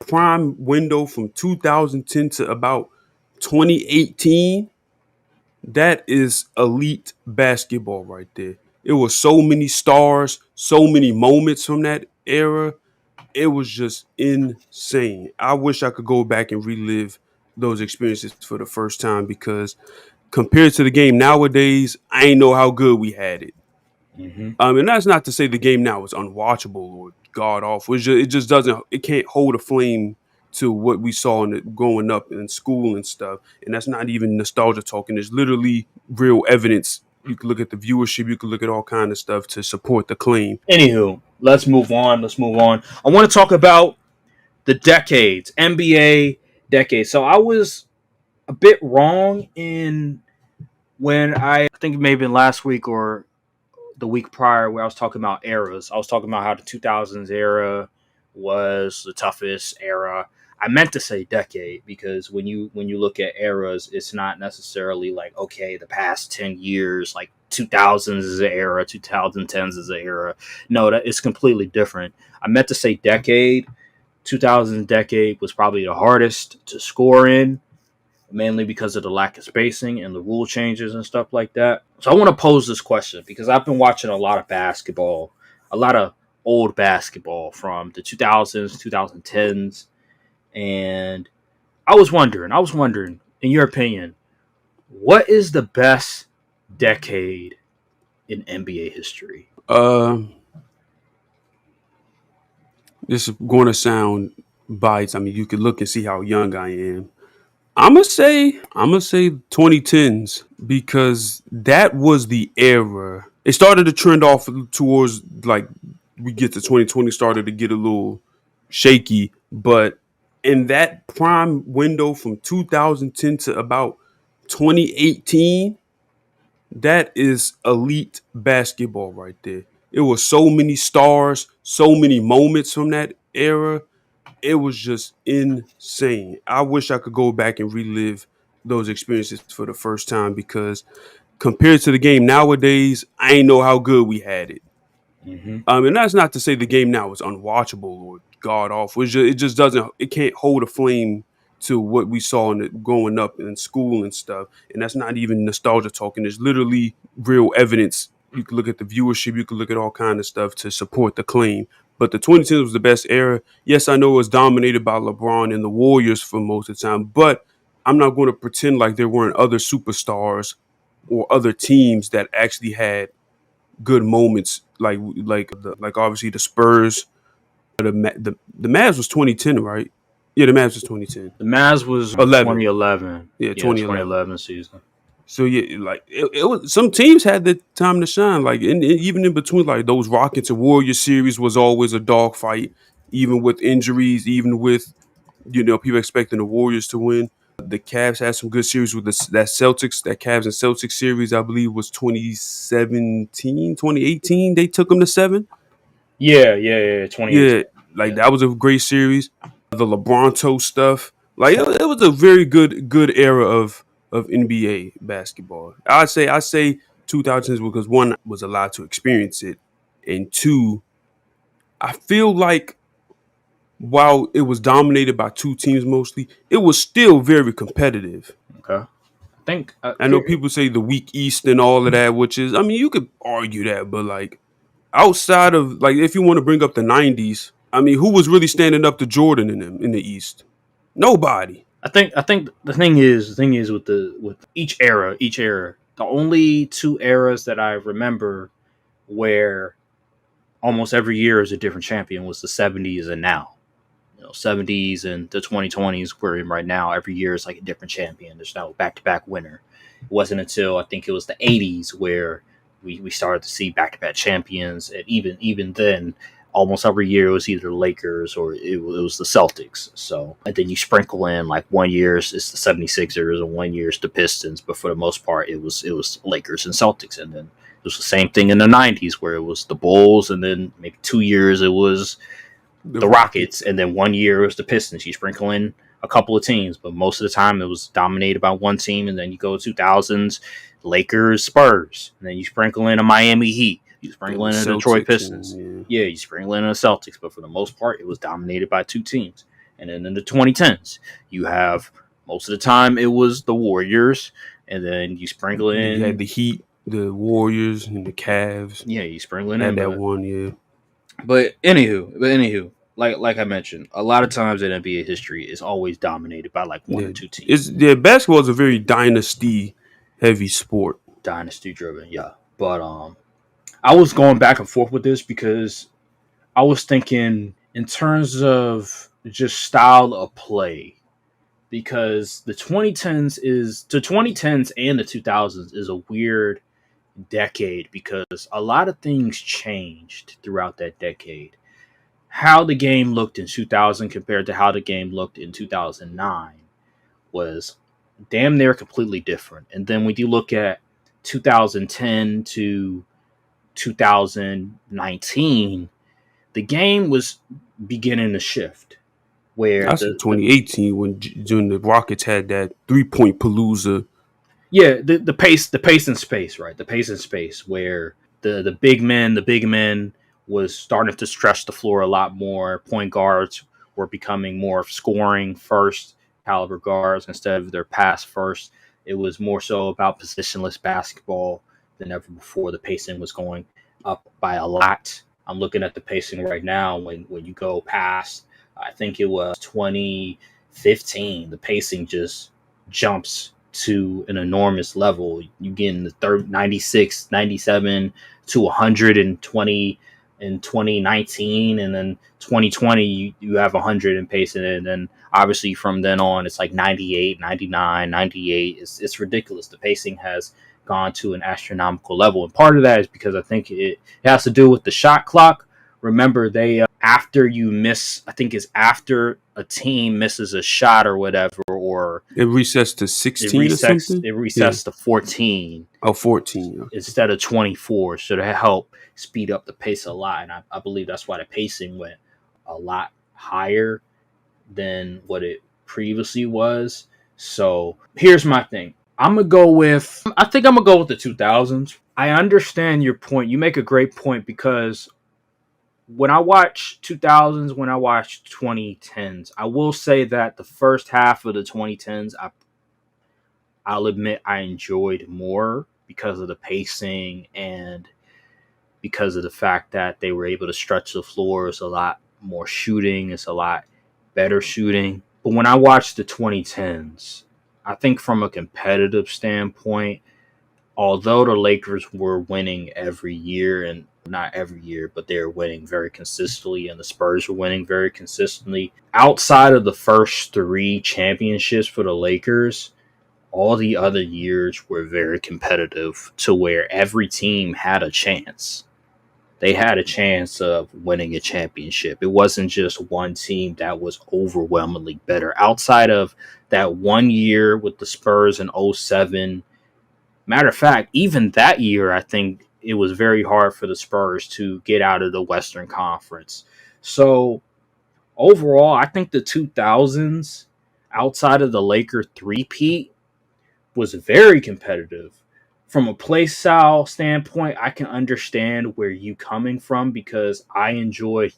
prime window from 2010 to about 2018, that is elite basketball right there. It was so many stars, so many moments from that era. It was just insane. I wish I could go back and relive those experiences for the first time because compared to the game nowadays, I ain't know how good we had it. Mm-hmm. And that's not to say the game now is unwatchable or god awful. It just doesn't. It can't hold a flame to what we saw growing up in school and stuff. And that's not even nostalgia talking. There's literally real evidence. You can look at the viewership. You can look at all kind of stuff to support the claim. Anywho, let's move on. Let's move on. I want to talk about the decades, NBA decades. So I was a bit wrong in when I think maybe last week or the week prior where I was talking about eras. I was talking about how the 2000s era was the toughest era. I meant to say decade because when you look at eras, it's not necessarily like okay, the past 10 years, like 2000s is an era, 2010s is an era. No, that it's completely different. I meant to say decade. 2000s decade was probably the hardest to score in, mainly because of the lack of spacing and the rule changes and stuff like that. So I want to pose this question because I've been watching a lot of basketball, a lot of old basketball from the 2000s, 2010s, and I was wondering, in your opinion, what is the best decade in NBA history? Uh, this is going to sound biased. I mean, you can look and see how young I am. I'm gonna say 2010s because that was the era. It started to trend off towards like we get to 2020 started to get a little shaky, but in that prime window from 2010 to about 2018, that is elite basketball right there. It was so many stars, so many moments from that era. It was just insane. I wish I could go back and relive those experiences for the first time because compared to the game nowadays, I ain't know how good we had it. Mm-hmm. And that's not to say the game now is unwatchable or god awful. It just doesn't. It can't hold a flame to what we saw growing up in school and stuff. And that's not even nostalgia talking. There's literally real evidence. You can look at the viewership. You can look at all kind of stuff to support the claim. But the 2010s was the best era. Yes, I know it was dominated by LeBron and the Warriors for most of the time, but I'm not going to pretend like there weren't other superstars or other teams that actually had good moments like obviously the Spurs. The Mavs was 2010, right? Yeah, the Mavs was 2010. The Mavs was 11. 2011. Yeah, Yeah, 2011. 2011 season. So yeah, like it was some teams had the time to shine. Like even in between, like those Rockets and Warriors series was always a dogfight, even with injuries, even with people expecting the Warriors to win. The Cavs had some good series with that Cavs and Celtics series. I believe was 2017, 2018. They took them to seven. Yeah, 2018. Yeah, like Yeah. that was a great series. The LeBronto stuff, like it was a very good era of NBA basketball. I say 2000s because one was allowed to experience it, and two, I feel like while it was dominated by two teams mostly, it was still very competitive. Okay. I think I know people say the weak East and all of that, which is, I mean, you could argue that, but like outside of like, if you want to bring up the '90s, I mean, who was really standing up to Jordan in them in the East? Nobody. I think the thing is with each era, the only two eras that I remember where almost every year is a different champion was the 70s and now. 70s and the 2020s we're in right now. Every year is like a different champion. There's no back to back winner. It wasn't until I think it was the 80s where we started to see back to back champions, and even then almost every year it was either the Lakers or it was the Celtics. So, and then you sprinkle in like one year it's the 76ers and one year it's the Pistons, but for the most part it was Lakers and Celtics. And then it was the same thing in the 90s where it was the Bulls, and then maybe 2 years it was The the Rockets. Rockets, and then one year it was the Pistons. You sprinkle in a couple of teams, but most of the time it was dominated by one team. And then you go 2000s, Lakers, Spurs, and then you sprinkle in a Miami Heat. You sprinkle in a Detroit Celtics Pistons. and Yeah, you sprinkle in a Celtics, but for the most part, it was dominated by two teams. And then in the 2010s, you have most of the time it was the Warriors, and then you sprinkle You had in, the Heat, the Warriors, and the Cavs. yeah, you sprinkle it Had in, that one year. but anywho, like I mentioned, a lot of times in NBA history is always dominated by like one or Yeah, two teams, basketball is a very dynasty heavy sport. dynasty driven, yeah. But I was going back and forth with this because I was thinking in terms of just style of play, because the 2010s and the 2000s is a weird decade because a lot of things changed throughout that decade. How the game looked in 2000 compared to how the game looked in 2009 was damn near completely different. And then when you look at 2010 to 2019, the game was beginning to shift where I say 2018 when the Rockets had that 3-point palooza. yeah, the pace and space, right? The pace and space where the big men was starting to stretch the floor a lot more. Point guards were becoming more scoring first caliber guards instead of their pass first. It was more so about positionless basketball than ever before. The pacing was going up by a lot. I'm looking at the pacing right now. When you go past, I think it was 2015, the pacing just jumps to an enormous level. You get in the 96, 97 to 120 in 2019, and then 2020 you have 100 in pacing, and then obviously from then on it's like 98, 99, 98. It's ridiculous. The pacing has gone to an astronomical level, and part of that is because I think it has to do with the shot clock. Remember, they after you miss, I think it's after a team misses a shot or whatever, or It resets to it 16 or resets something. it Yeah. resets to 14 Oh, 14. Okay. instead of 24, so to help speed up the pace a lot. And I believe that's why the pacing went a lot higher than what it previously was. So here's my thing. I think I'm gonna go with the 2000s. I understand your point. You make a great point because when I watch 2000s, when I watch 2010s, I will say that the first half of the 2010s, I'll admit I enjoyed more because of the pacing and because of the fact that they were able to stretch the floor. It's a lot more shooting. It's a lot better shooting. But when I watch the 2010s, I think from a competitive standpoint, although the Lakers were winning every year, and not every year, but they were winning very consistently, and the Spurs were winning very consistently, outside of the first three championships for the Lakers, all the other years were very competitive to where every team had a chance. They had a chance of winning a championship. It wasn't just one team that was overwhelmingly better. Outside of that one year with the Spurs in '07, matter of fact, even that year, I think it was very hard for the Spurs to get out of the Western Conference. So overall, I think the 2000s, outside of the Laker three-peat, was very competitive. From a play style standpoint, I can understand where you coming from because I enjoy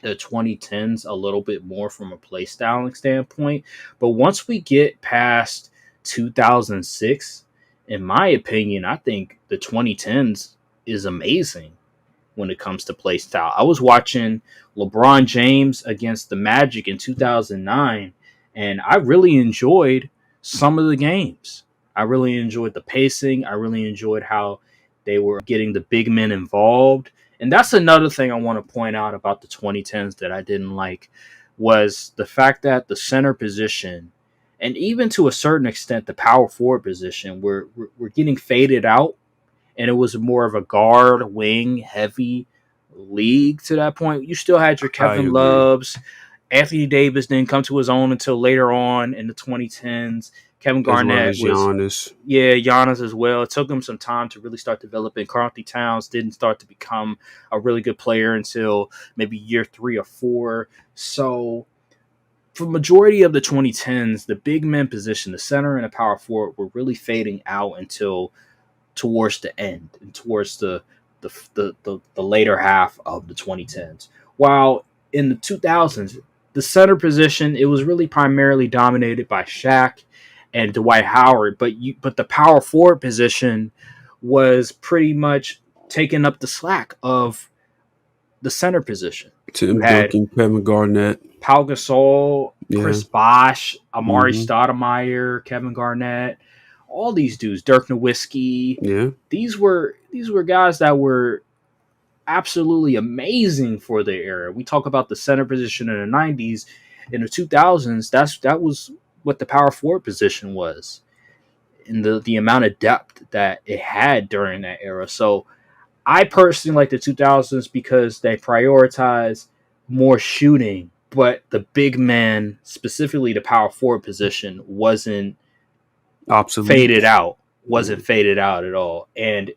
the 2010s a little bit more from a play styling standpoint. But once we get past 2006, in my opinion, I think the 2010s is amazing when it comes to play style. I was watching LeBron James against the Magic in 2009, and I really enjoyed some of the games. I really enjoyed the pacing. I really enjoyed how they were getting the big men involved. And that's another thing I want to point out about the 2010s that I didn't like was the fact that the center position and even to a certain extent the power forward position were getting faded out, and it was more of a guard wing heavy league to that point. You still had your I Kevin agree. Loves. Anthony Davis didn't come to his own until later on in the 2010s. Kevin As well Garnett as was, Giannis. yeah, Giannis as well. It took him some time to really start developing. Karl Anthony Towns didn't start to become a really good player until maybe year 3 or 4. So for majority of the 2010s, the big men position, the center and the power forward, were really fading out until towards the end and towards the later half of the 2010s. While in the 2000s, the center position, it was really primarily dominated by Shaq and Dwight Howard, but the power forward position was pretty much taking up the slack of the center position. You Tim had Duncan, Kevin Garnett. Pau Gasol, Yeah. Chris Bosh, Amari Hmm. Stoudemire, Kevin Garnett, all these dudes, Dirk Nowitzki. Yeah. These were guys that were absolutely amazing for their era. We talk about the center position in the '90s, in the 2000s. That was what the power forward position was, and the amount of depth that it had during that era. So I personally like the 2000s because they prioritize more shooting, but the big man, specifically the power forward position, Obsolete. faded out. Yeah. Wasn't faded out at all. And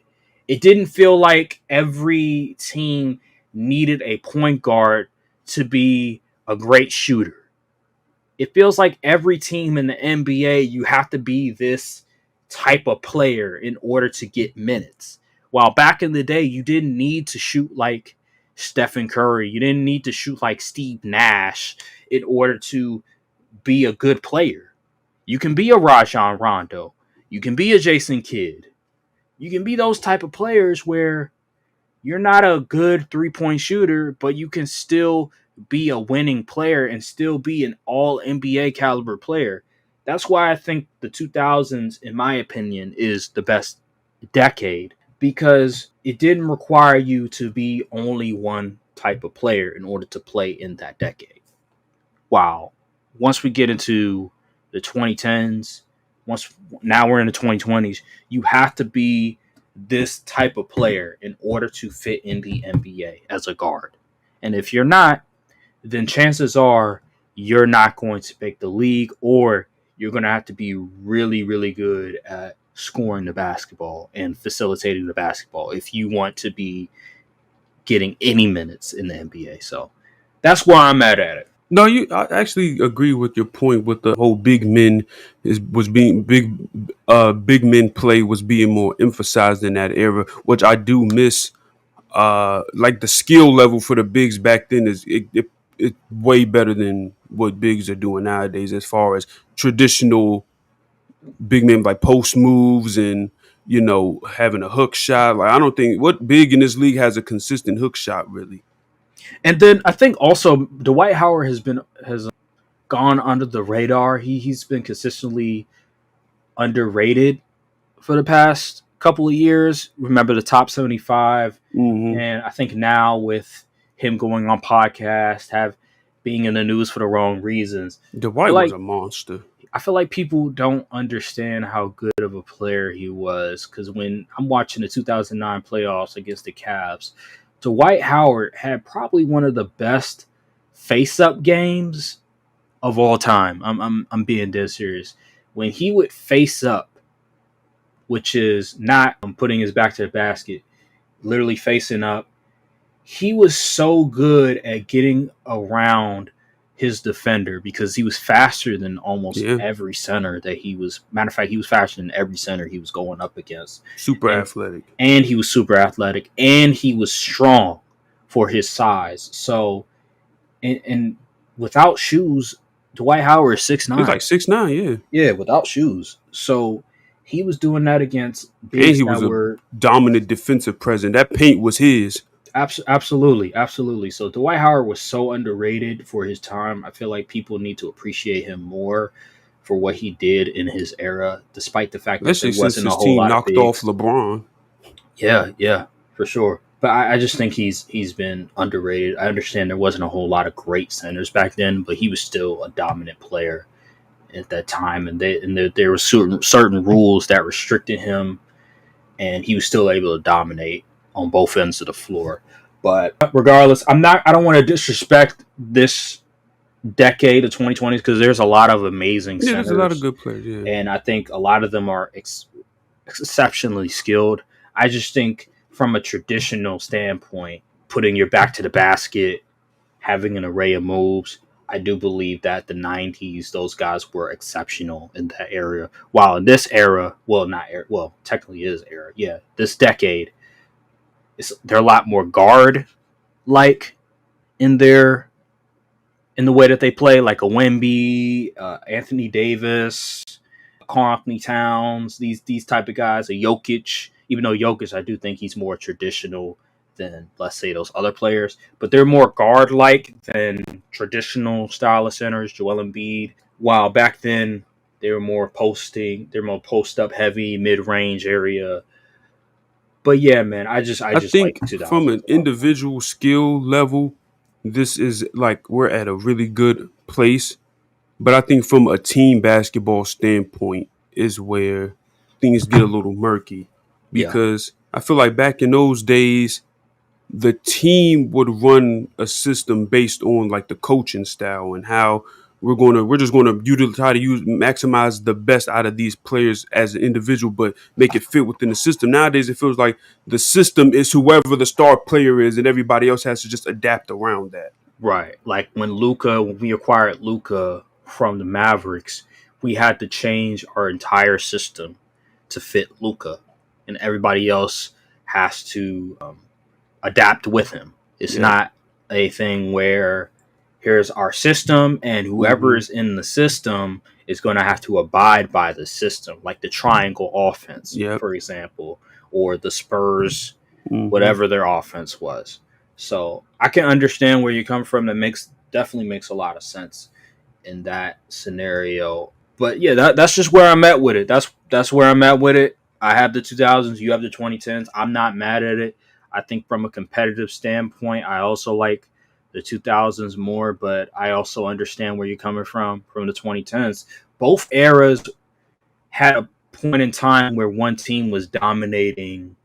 it didn't feel like every team needed a point guard to be a great shooter. It feels like every team in the NBA, you have to be this type of player in order to get minutes. While back in the day, you didn't need to shoot like Stephen Curry. You didn't need to shoot like Steve Nash in order to be a good player. You can be a Rajon Rondo. You can be a Jason Kidd. You can be those type of players where you're not a good 3-point shooter, but you can still be a winning player and still be an all NBA caliber player. That's why I think the 2000s, in my opinion, is the best decade because it didn't require you to be only one type of player in order to play in that decade. Wow. Once we get into the 2010s, once now we're in the 2020s, you have to be this type of player in order to fit in the NBA as a guard. And if you're not, then chances are you're not going to make the league, or you're going to have to be really, really good at scoring the basketball and facilitating the basketball if you want to be getting any minutes in the NBA. So that's where I'm at it. No, I actually agree with your point with the whole big men was being big men play was being more emphasized in that era, which I do miss. Like the skill level for the bigs back then it way better than what bigs are doing nowadays as far as traditional big men like post moves and having a hook shot. Like I don't think what big in this league has a consistent hook shot really. And then I think also Dwight Howard has gone under the radar. He's been consistently underrated for the past couple of years. Remember the top 75, Hmm. and I think now with him going on podcast, have being in the news for the wrong reasons. I feel Dwight was like a monster. I feel like people don't understand how good of a player he was because when I'm watching the 2009 playoffs against the Cavs, Dwight Howard had probably one of the best face-up games of all time. I'm being dead serious. When he would face up, which is not putting his back to the basket, literally facing up, he was so good at getting around his defender because he was faster than almost Yeah, every center that he was. Matter of fact, he was faster than every center he was going up against, super and athletic. and he was super athletic, and he was strong for his size. So, and without shoes, Dwight Howard is six He was nine. like 6'9", yeah. Yeah, without shoes. So he was doing that against And bigs he that was a were dominant defensive presence. That paint was his. absolutely, absolutely. So Dwight Howard was so underrated for his time. I feel like people need to appreciate him more for what he did in his era, despite the fact that there Especially since wasn't a his whole team lot of knocked off bigs. LeBron. Yeah, yeah, for sure. But I just think he's been underrated. I understand there wasn't a whole lot of great centers back then, but he was still a dominant player at that time, and there were certain rules that restricted him, and he was still able to dominate on both ends of the floor. But regardless, I don't want to disrespect this decade of 2020s because there's a lot of amazing Yeah, there's a lot of centers, good players. Yeah, and I think a lot of them are exceptionally skilled. I just think from a traditional standpoint, putting your back to the basket, having an array of moves, I do believe that the 90s, those guys were exceptional in that area. While in this era, well, not era, well, technically is era, yeah, this decade, they're a lot more guard like in their in the way that they play, like a Wemby, Anthony Davis, Karl Anthony Towns, these type of guys, a Jokic. Even though Jokic, I do think he's more traditional than, let's say, those other players, but they're more guard like than traditional style of centers. Joel Embiid. While back then they were more posting, they're more post up heavy, mid range area. But yeah, man, I I just think like 2000s from an a lot. individual skill level, this is like we're at a really good place. But I think from a team basketball standpoint is where things get a little murky Yeah, because I feel like back in those days, the team would run a system based on like the coaching style and how we're just gonna try to use maximize the best out of these players as an individual, but make it fit within the system. Nowadays, it feels like the system is whoever the star player is, and everybody else has to just adapt around that. right. Like when we acquired Luca from the Mavericks, we had to change our entire system to fit Luca, and everybody else has to adapt with him. It's Yeah. not a thing where here's our system and whoever Hmm. is in the system is going to have to abide by the system, like the triangle offense, Yep. for example, or the Spurs, Hmm. whatever their offense was. So I can understand where you come from. That makes definitely makes a lot of sense in that scenario. But yeah, that's just where I'm at with it. That's where I'm at with it. I have the 2000s, you have the 2010s. I'm not mad at it. I think from a competitive standpoint, I also like the 2000s more, but I also understand where you're coming from the 2010s. Both eras had a point in time where one team was dominating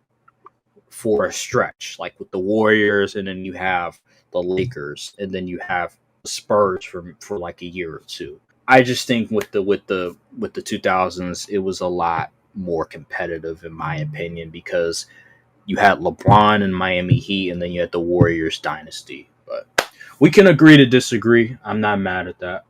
for a stretch, like with the Warriors, and then you have the Lakers, and then you have the Spurs for like a year or two. I just think with the 2000s, it was a lot more competitive in my opinion because you had LeBron and Miami Heat, and then you had the Warriors dynasty. But we can agree to disagree. I'm not mad at that.